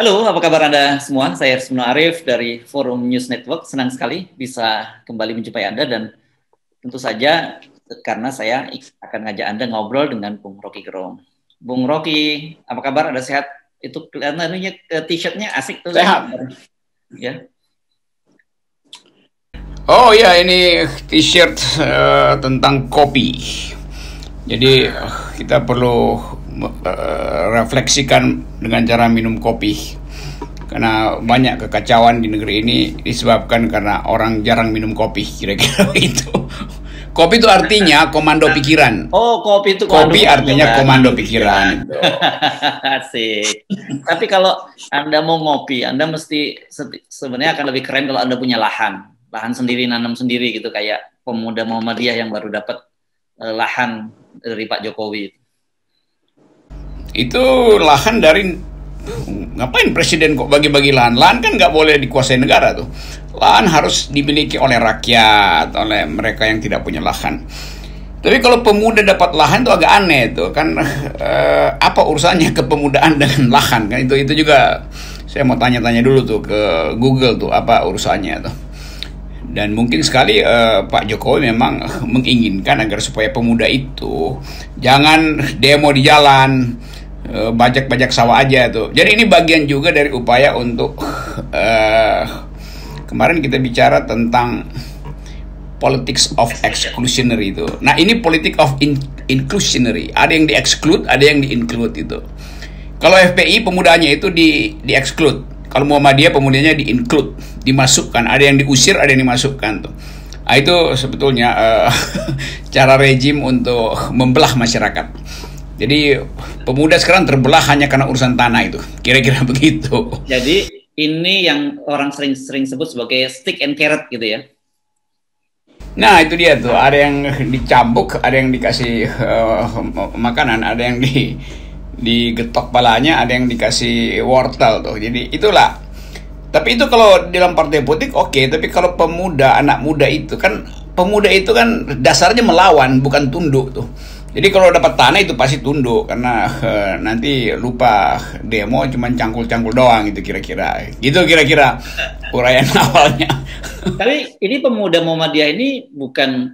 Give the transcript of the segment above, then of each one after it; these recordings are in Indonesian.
Halo, apa kabar Anda semua? Saya Resmino Arif dari Forum News Network. Senang sekali bisa kembali menjumpai Anda dan tentu saja karena saya akan ngajak Anda ngobrol dengan Bung Rocky Gerung. Bung Rocky, apa kabar? Anda sehat? Itu kelihatannya t-shirtnya asik tuh. Sehat. Ya. Oh ya, ini t-shirt tentang kopi. Jadi kita perlu refleksikan dengan cara minum kopi. Karena banyak kekacauan di negeri ini disebabkan karena orang jarang minum kopi, kira-kira itu. Kopi itu artinya komando pikiran. Oh, kopi itu kopi artinya komando pikiran. Asik. Tapi kalau Anda mau ngopi, Anda mesti sebenarnya akan lebih keren kalau Anda punya lahan sendiri, nanam sendiri gitu, kayak pemuda Muhammadiyah yang baru dapat lahan dari Pak Jokowi. Itu lahan dari, ngapain presiden kok bagi-bagi lahan? Lahan kan nggak boleh dikuasai negara tuh. Lahan harus dimiliki oleh rakyat, oleh mereka yang tidak punya lahan. Tapi kalau pemuda dapat lahan itu agak aneh tuh kan. Apa urusannya kepemudaan dengan lahan kan? Itu juga saya mau tanya-tanya dulu tuh ke Google tuh, apa urusannya tuh. Dan mungkin sekali Pak Jokowi memang menginginkan agar supaya pemuda itu jangan demo di jalan, bajak-bajak sawah aja tuh. Jadi ini bagian juga dari upaya untuk kemarin kita bicara tentang politics of exclusionary itu. Nah, ini politik of inclusionary. Ada yang di-exclude, ada yang di-include itu. Kalau FPI pemudanya itu di-exclude. Kalau Muhammadiyah pemudanya di-include, dimasukkan. Ada yang diusir, ada yang dimasukkan tuh. Nah, itu sebetulnya cara rejim untuk membelah masyarakat. Jadi pemuda sekarang terbelah hanya karena urusan tanah itu. Kira-kira begitu. Jadi ini yang orang sering sebut sebagai stick and carrot gitu ya. Nah, itu dia tuh. Ada yang dicambuk, ada yang dikasih makanan, ada yang digetok palanya, ada yang dikasih wortel tuh. Jadi itulah. Tapi itu kalau dalam partai politik oke, tapi kalau pemuda, anak muda itu kan, pemuda itu kan dasarnya melawan, bukan tunduk tuh. Jadi kalau dapat tanah itu pasti tunduk karena nanti lupa demo cuman cangkul-cangkul doang gitu kira-kira. Gitu kira-kira uraian awalnya. Tapi ini pemuda Muhammadiyah ini bukan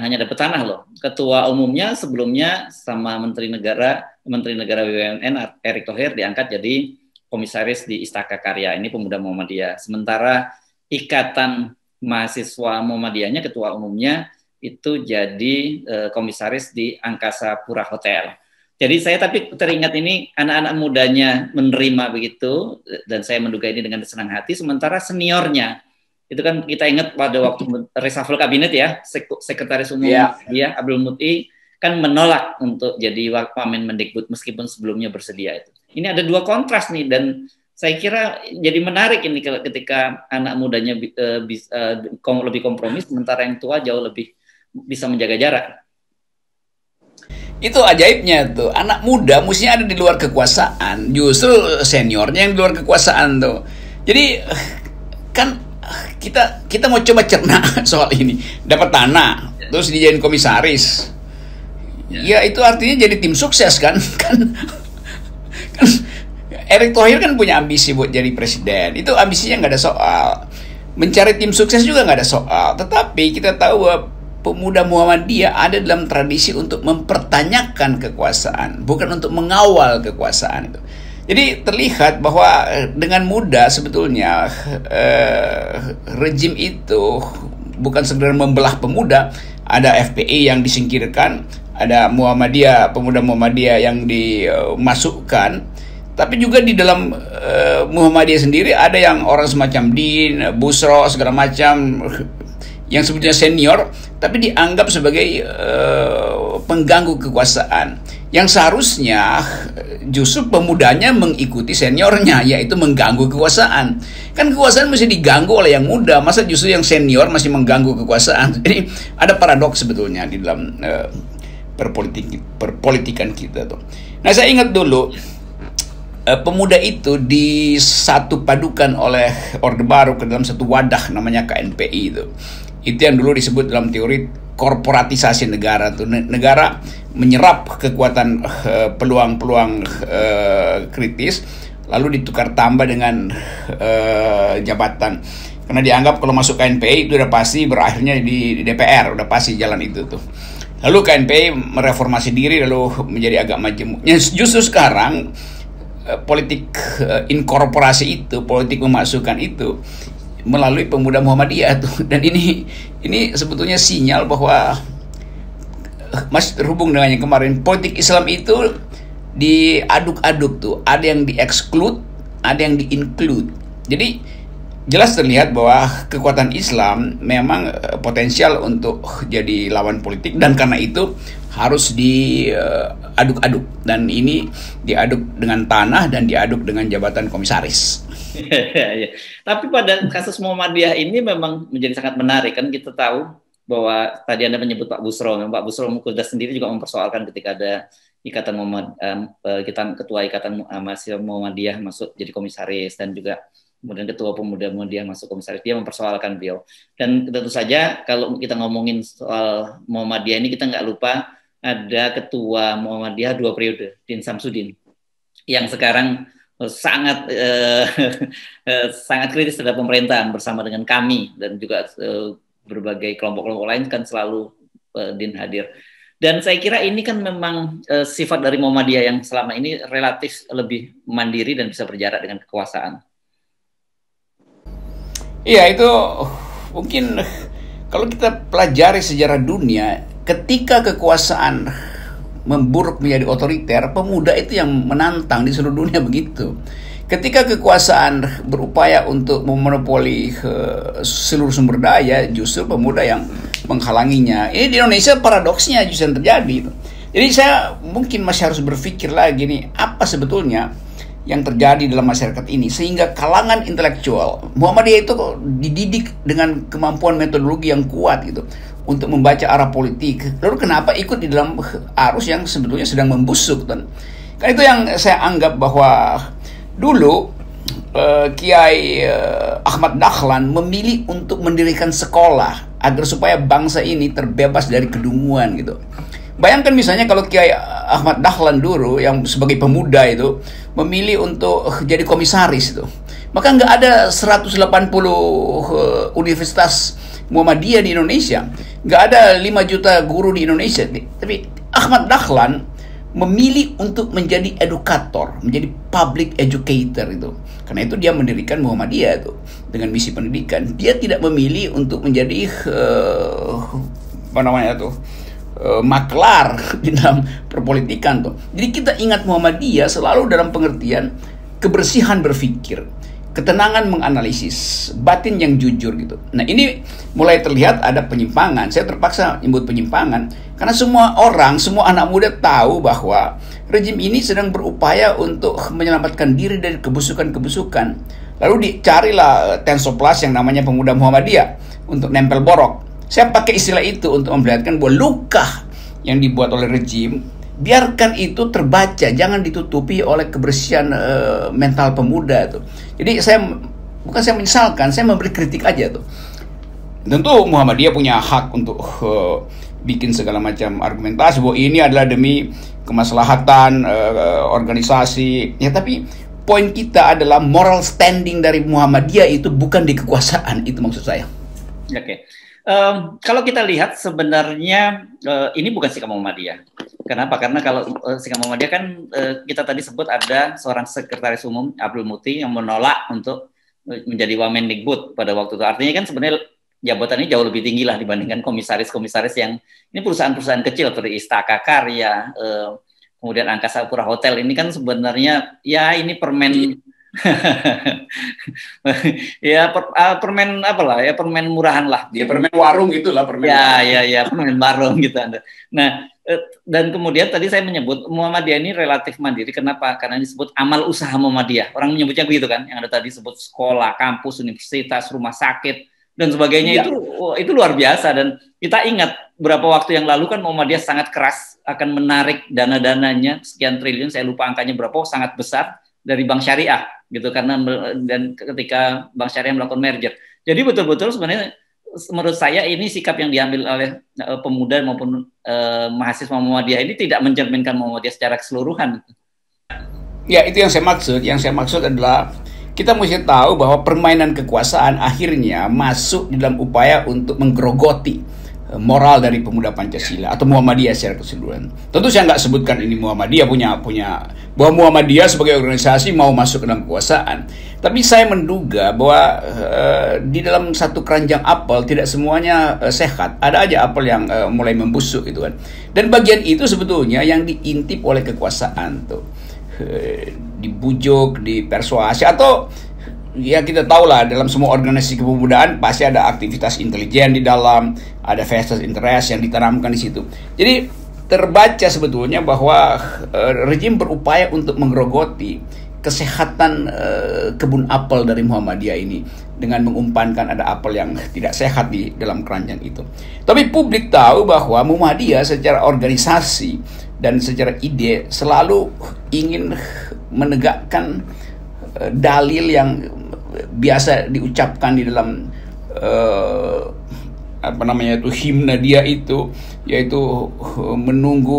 hanya dapat tanah loh. Ketua umumnya sebelumnya sama Menteri Negara BUMN Erick Thohir diangkat jadi komisaris di Istaka Karya. Ini pemuda Muhammadiyah. Sementara Ikatan Mahasiswa Muhammadiyahnya ketua umumnya itu jadi komisaris di Angkasa Pura Hotel. Jadi saya tapi teringat ini anak-anak mudanya menerima begitu dan saya menduga ini dengan senang hati. Sementara seniornya itu kan kita ingat pada waktu reshuffle kabinet ya, sekretaris umum dia Abdul Muti kan menolak untuk jadi Wamen Mendikbud meskipun sebelumnya bersedia itu. Ini ada dua kontras nih dan saya kira jadi menarik ini ketika anak mudanya lebih kompromi sementara yang tua jauh lebih bisa menjaga jarak. Itu ajaibnya tuh, anak muda mestinya ada di luar kekuasaan, justru seniornya yang di luar kekuasaan tuh. Jadi kan kita mau coba cerna soal ini, dapat tanah terus dijadiin komisaris. Ya itu artinya jadi tim sukses kan Erick Thohir kan punya ambisi buat jadi presiden. Itu ambisinya nggak ada soal. Mencari tim sukses juga nggak ada soal. Tetapi kita tahu bahwa pemuda Muhammadiyah ada dalam tradisi untuk mempertanyakan kekuasaan, bukan untuk mengawal kekuasaan itu. Jadi terlihat bahwa dengan mudah sebetulnya rejim itu bukan sekedar membelah pemuda. Ada FPI yang disingkirkan, ada Muhammadiyah, pemuda Muhammadiyah yang dimasukkan. Tapi juga di dalam Muhammadiyah sendiri ada yang orang semacam Din, Busro, segala macam yang sebetulnya senior, tapi dianggap sebagai pengganggu kekuasaan. Yang seharusnya justru pemudanya mengikuti seniornya, yaitu mengganggu kekuasaan. Kan kekuasaan mesti diganggu oleh yang muda, masa justru yang senior masih mengganggu kekuasaan. Jadi ada paradoks sebetulnya di dalam perpolitikan kita tuh. Nah, saya ingat dulu pemuda itu disatu padukan oleh Orde Baru ke dalam satu wadah namanya KNPI itu. Itu yang dulu disebut dalam teori korporatisasi negara tuh. Negara menyerap kekuatan peluang-peluang kritis lalu ditukar tambah dengan jabatan. Karena dianggap kalau masuk KNPI itu udah pasti berakhirnya di DPR, udah pasti jalan itu tuh. Lalu KNPI mereformasi diri lalu menjadi agak majemuk. Justru sekarang politik inkorporasi itu, politik memasukkan itu melalui pemuda Muhammadiyah tuh. Dan ini sebetulnya sinyal bahwa masih terhubung dengan yang kemarin, politik Islam itu diaduk-aduk tuh, ada yang di-exclude, ada yang di-include. Jadi jelas terlihat bahwa kekuatan Islam memang potensial untuk jadi lawan politik, dan karena itu harus diaduk-aduk, dan ini diaduk dengan tanah dan diaduk dengan jabatan komisaris. Tapi pada kasus Muhammadiyah ini memang menjadi sangat menarik, kan kita tahu bahwa tadi Anda menyebut Pak Busro Mukodas sendiri juga mempersoalkan ketika ada ikatan ketua ikatan mahasiswa Muhammadiyah masuk jadi komisaris, dan juga kemudian ketua pemuda Muhammadiyah masuk komisaris, dia mempersoalkan beliau. Dan tentu saja kalau kita ngomongin soal Muhammadiyah ini, kita nggak lupa ada ketua Muhammadiyah 2 periode, Din Samsudin, yang sekarang sangat sangat kritis terhadap pemerintahan bersama dengan kami dan juga berbagai kelompok-kelompok lain, kan selalu Din hadir. Dan saya kira ini kan memang sifat dari Muhammadiyah yang selama ini relatif lebih mandiri dan bisa berjarak dengan kekuasaan. Iya, itu mungkin kalau kita pelajari sejarah dunia, ketika kekuasaan memburuk menjadi otoriter, pemuda itu yang menantang di seluruh dunia begitu. Ketika kekuasaan berupaya untuk memonopoli seluruh sumber daya, justru pemuda yang menghalanginya. Ini di Indonesia paradoksnya justru yang terjadi. Jadi saya mungkin masih harus berpikir lagi nih, apa sebetulnya yang terjadi dalam masyarakat ini sehingga kalangan intelektual Muhammadiyah itu dididik dengan kemampuan metodologi yang kuat gitu untuk membaca arah politik. Lalu kenapa ikut di dalam arus yang sebetulnya sedang membusuk? Dan kan itu yang saya anggap bahwa dulu Kiai Ahmad Dahlan memilih untuk mendirikan sekolah agar supaya bangsa ini terbebas dari kedunguan gitu. Bayangkan misalnya kalau Kiai Ahmad Dahlan dulu yang sebagai pemuda itu memilih untuk jadi komisaris itu, maka nggak ada 180 universitas Muhammadiyah di Indonesia, nggak ada 5 juta guru di Indonesia. Tapi Ahmad Dahlan memilih untuk menjadi edukator, menjadi public educator itu. Karena itu dia mendirikan Muhammadiyah itu dengan misi pendidikan. Dia tidak memilih untuk menjadi maklar di dalam perpolitikan tuh. Jadi kita ingat Muhammadiyah selalu dalam pengertian kebersihan berpikir, ketenangan menganalisis, batin yang jujur gitu. Nah ini mulai terlihat ada penyimpangan. Saya terpaksa menyebut penyimpangan karena semua orang, semua anak muda tahu bahwa rejim ini sedang berupaya untuk menyelamatkan diri dari kebusukan-kebusukan. Lalu dicarilah Tensoplas yang namanya Pemuda Muhammadiyah untuk nempel borok. Saya pakai istilah itu untuk memperlihatkan bahwa luka yang dibuat oleh rejim, biarkan itu terbaca, jangan ditutupi oleh kebersihan mental pemuda tuh. Jadi saya menyesalkan, saya memberi kritik aja tuh. Tentu Muhammadiyah punya hak untuk bikin segala macam argumentasi bahwa ini adalah demi kemaslahatan organisasi. Ya tapi poin kita adalah moral standing dari Muhammadiyah itu bukan di kekuasaan, itu maksud saya. Oke. Kalau kita lihat sebenarnya ini bukan sikap Muhammadiyah. Kenapa? Karena kalau sikap Muhammadiyah kan kita tadi sebut ada seorang sekretaris umum Abdul Muti yang menolak untuk menjadi Wamendikbud pada waktu itu. Artinya kan sebenarnya jabatannya jauh lebih tinggi lah dibandingkan komisaris-komisaris yang ini perusahaan-perusahaan kecil seperti Istaka Karya, kemudian Angkasa Pura Hotel. Ini kan sebenarnya ya ini permen ya permen apalah ya, permen murahan lah, dia permen warung itulah permen ya permen warung gitu Anda. Nah dan kemudian tadi saya menyebut Muhammadiyah ini relatif mandiri. Kenapa? Karena disebut amal usaha Muhammadiyah, orang menyebutnya begitu kan, yang ada tadi sebut sekolah, kampus, universitas, rumah sakit dan sebagainya. Itu luar biasa. Dan kita ingat beberapa waktu yang lalu kan Muhammadiyah sangat keras akan menarik dana-dananya sekian triliun, saya lupa angkanya berapa, sangat besar dari Bank Syariah gitu, karena dan ketika Bank Syariah melakukan merger. Jadi betul-betul sebenarnya menurut saya ini sikap yang diambil oleh pemuda maupun mahasiswa Muhammadiyah ini tidak mencerminkan Muhammadiyah secara keseluruhan. Ya, itu yang saya maksud. Yang saya maksud adalah kita mesti tahu bahwa permainan kekuasaan akhirnya masuk di dalam upaya untuk menggerogoti moral dari pemuda Pancasila atau Muhammadiyah secara keseluruhan. Tentu saya nggak sebutkan ini Muhammadiyah punya bahwa Muhammadiyah sebagai organisasi mau masuk ke dalam kekuasaan. Tapi saya menduga bahwa di dalam satu keranjang apel tidak semuanya sehat. Ada aja apel yang mulai membusuk gitu kan. Dan bagian itu sebetulnya yang diintip oleh kekuasaan tuh. Dibujuk, dipersuasi, atau ya kita tahu lah dalam semua organisasi kepemudaan pasti ada aktivitas intelijen di dalam, ada vested interest yang ditanamkan di situ. Jadi terbaca sebetulnya bahwa rejim berupaya untuk menggerogoti kesehatan kebun apel dari Muhammadiyah ini dengan mengumpankan ada apel yang tidak sehat di dalam keranjang itu. Tapi publik tahu bahwa Muhammadiyah secara organisasi dan secara ide selalu ingin menegakkan dalil yang biasa diucapkan di dalam himne dia itu, yaitu menunggu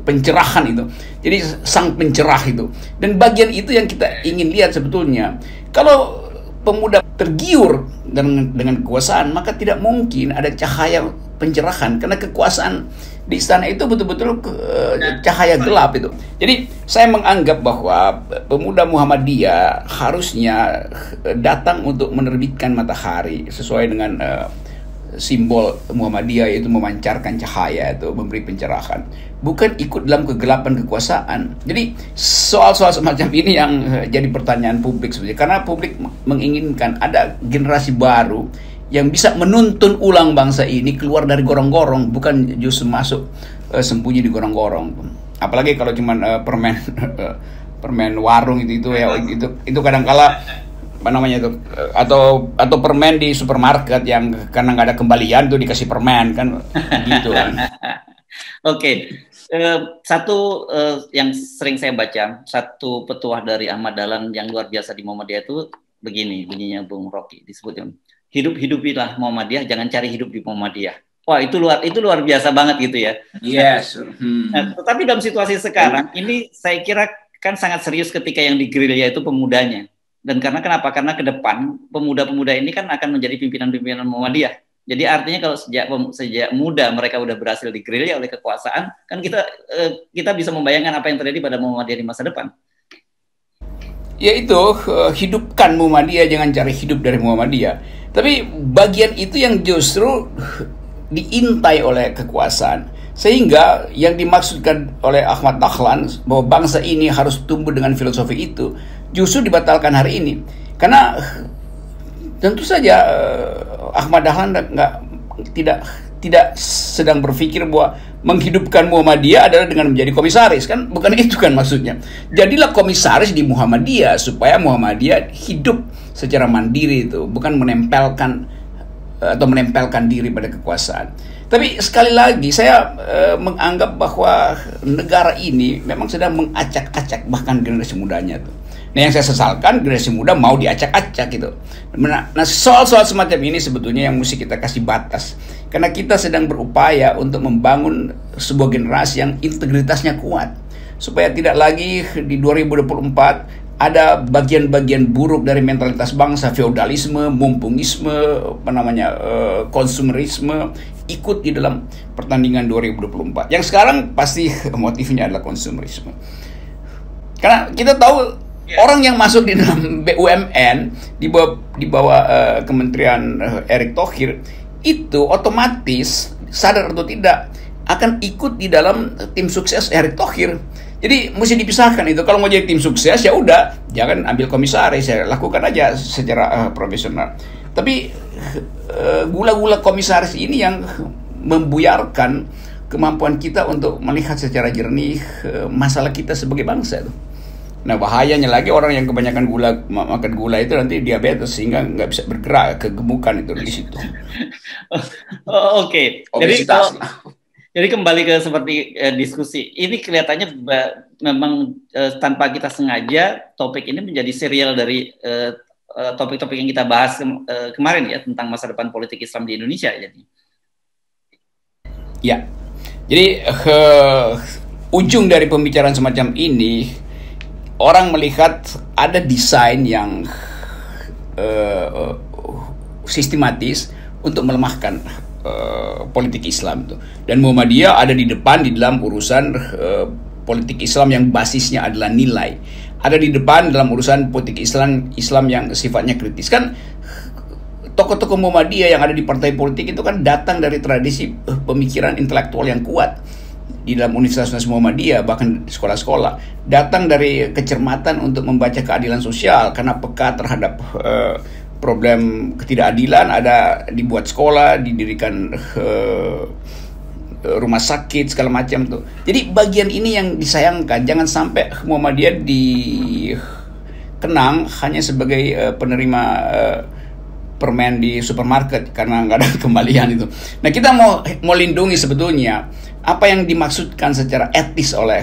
pencerahan itu. Jadi sang pencerah itu. Dan bagian itu yang kita ingin lihat sebetulnya. Kalau pemuda tergiur dengan kekuasaan, maka tidak mungkin ada cahaya pencerahan, karena kekuasaan di istana itu betul-betul cahaya gelap itu. Jadi saya menganggap bahwa pemuda Muhammadiyah harusnya datang untuk menerbitkan matahari sesuai dengan simbol Muhammadiyah, yaitu memancarkan cahaya, itu memberi pencerahan, bukan ikut dalam kegelapan kekuasaan. Jadi soal-soal semacam ini yang jadi pertanyaan publik sebenarnya, karena publik menginginkan ada generasi baru yang bisa menuntun ulang bangsa ini keluar dari gorong-gorong, bukan justru masuk sembunyi di gorong-gorong. Apalagi kalau cuma permen warung itu ya, itu kadang-kala atau permen di supermarket yang karena nggak ada kembalian tuh dikasih permen kan gitu kan. Oke. Satu yang sering saya baca, satu petuah dari Ahmad Dahlan yang luar biasa di Muhammadiyah itu bunyinya Bung Rocky, disebutnya hidup-hidupilah Muhammadiyah, jangan cari hidup di Muhammadiyah. Wah, itu luar biasa banget gitu ya. Yes. Nah, tetapi dalam situasi sekarang ini saya kira kan sangat serius ketika yang di gerilya itu pemudanya. Dan kenapa? Karena ke depan pemuda-pemuda ini kan akan menjadi pimpinan-pimpinan Muhammadiyah. Jadi artinya kalau sejak muda mereka udah berhasil di gerilya oleh kekuasaan, kan kita bisa membayangkan apa yang terjadi pada Muhammadiyah di masa depan. Yaitu hidupkan Muhammadiyah, jangan cari hidup dari Muhammadiyah. Tapi bagian itu yang justru diintai oleh kekuasaan. Sehingga yang dimaksudkan oleh Ahmad Dahlan bahwa bangsa ini harus tumbuh dengan filosofi itu justru dibatalkan hari ini. Karena tentu saja Ahmad Dahlan tidak sedang berpikir bahwa menghidupkan Muhammadiyah adalah dengan menjadi komisaris, kan bukan itu kan maksudnya. Jadilah komisaris di Muhammadiyah supaya Muhammadiyah hidup secara mandiri, itu bukan menempelkan diri pada kekuasaan. Tapi sekali lagi saya menganggap bahwa negara ini memang sedang mengacak-acak bahkan generasi mudanya tuh. Nah, yang saya sesalkan generasi muda mau diacak-acak gitu. Nah, soal-soal semacam ini sebetulnya yang mesti kita kasih batas. Karena kita sedang berupaya untuk membangun sebuah generasi yang integritasnya kuat. Supaya tidak lagi di 2024 ada bagian-bagian buruk dari mentalitas bangsa, feodalisme, mumpungisme, konsumerisme ikut di dalam pertandingan 2024. Yang sekarang pasti motifnya adalah konsumerisme. Karena kita tahu orang yang masuk di dalam BUMN di bawah Kementerian Erick Thohir itu otomatis sadar atau tidak akan ikut di dalam tim sukses Erick Thohir. Jadi mesti dipisahkan itu. Kalau mau jadi tim sukses ya udah, jangan ambil komisaris, ya lakukan aja secara profesional. Tapi gula-gula komisaris ini yang membuyarkan kemampuan kita untuk melihat secara jernih masalah kita sebagai bangsa itu. Nah, bahayanya lagi orang yang kebanyakan makan gula itu nanti diabetes sehingga nggak bisa bergerak, kegemukan itu di situ. Oke. Jadi kembali ke seperti diskusi. Ini kelihatannya memang tanpa kita sengaja topik ini menjadi serial dari topik-topik yang kita bahas kemarin ya tentang masa depan politik Islam di Indonesia. Ya. Jadi ujung dari pembicaraan semacam ini, orang melihat ada desain yang sistematis untuk melemahkan politik Islam itu. Dan Muhammadiyah ada di depan di dalam urusan politik Islam yang basisnya adalah nilai. Ada di depan dalam urusan politik Islam yang sifatnya kritis. Kan tokoh-tokoh Muhammadiyah yang ada di partai politik itu kan datang dari tradisi pemikiran intelektual yang kuat di dalam Universitas Muhammadiyah, bahkan di sekolah-sekolah. Datang dari kecermatan untuk membaca keadilan sosial karena peka terhadap problem ketidakadilan. Ada dibuat sekolah, didirikan rumah sakit segala macam tuh. Jadi bagian ini yang disayangkan, jangan sampai Muhammadiyah dikenang hanya sebagai penerima permen di supermarket karena nggak ada kembalian itu. Nah, kita mau lindungi sebetulnya apa yang dimaksudkan secara etis oleh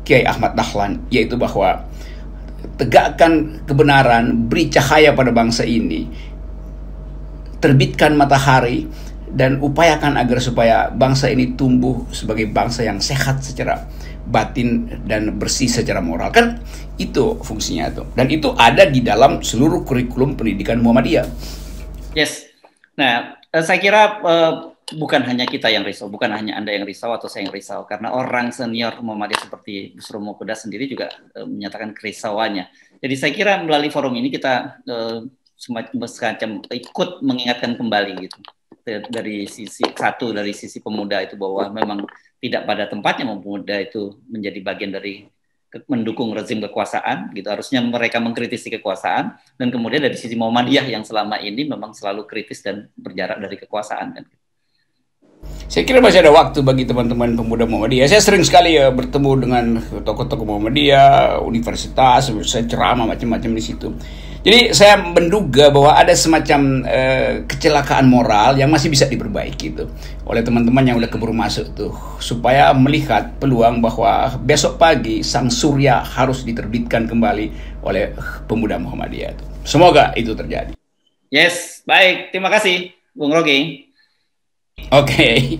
Kiai Ahmad Dahlan, yaitu bahwa tegakkan kebenaran, beri cahaya pada bangsa ini, terbitkan matahari, dan upayakan agar supaya bangsa ini tumbuh sebagai bangsa yang sehat secara batin dan bersih secara moral. Kan itu fungsinya tuh. Dan itu ada di dalam seluruh kurikulum pendidikan Muhammadiyah. Yes. Nah, saya kira bukan hanya kita yang risau, bukan hanya Anda yang risau atau saya yang risau, karena orang senior Muhammadiyah seperti Gus Romo Kuda sendiri juga menyatakan kerisauannya. Jadi saya kira melalui forum ini kita semacam ikut mengingatkan kembali gitu. Dari sisi pemuda itu bahwa memang tidak pada tempatnya pemuda itu menjadi bagian dari mendukung rezim kekuasaan gitu. Harusnya mereka mengkritisi kekuasaan, dan kemudian dari sisi Muhammadiyah yang selama ini memang selalu kritis dan berjarak dari kekuasaan kan. Saya kira masih ada waktu bagi teman-teman pemuda Muhammadiyah. Saya sering sekali bertemu dengan tokoh-tokoh Muhammadiyah, universitas, saya ceramah macam-macam di situ. Jadi saya menduga bahwa ada semacam kecelakaan moral yang masih bisa diperbaiki itu oleh teman-teman yang udah keburu masuk tuh, supaya melihat peluang bahwa besok pagi sang surya harus diterbitkan kembali oleh pemuda Muhammadiyah itu. Semoga itu terjadi. Yes, baik. Terima kasih, Bung Rogi. Oke.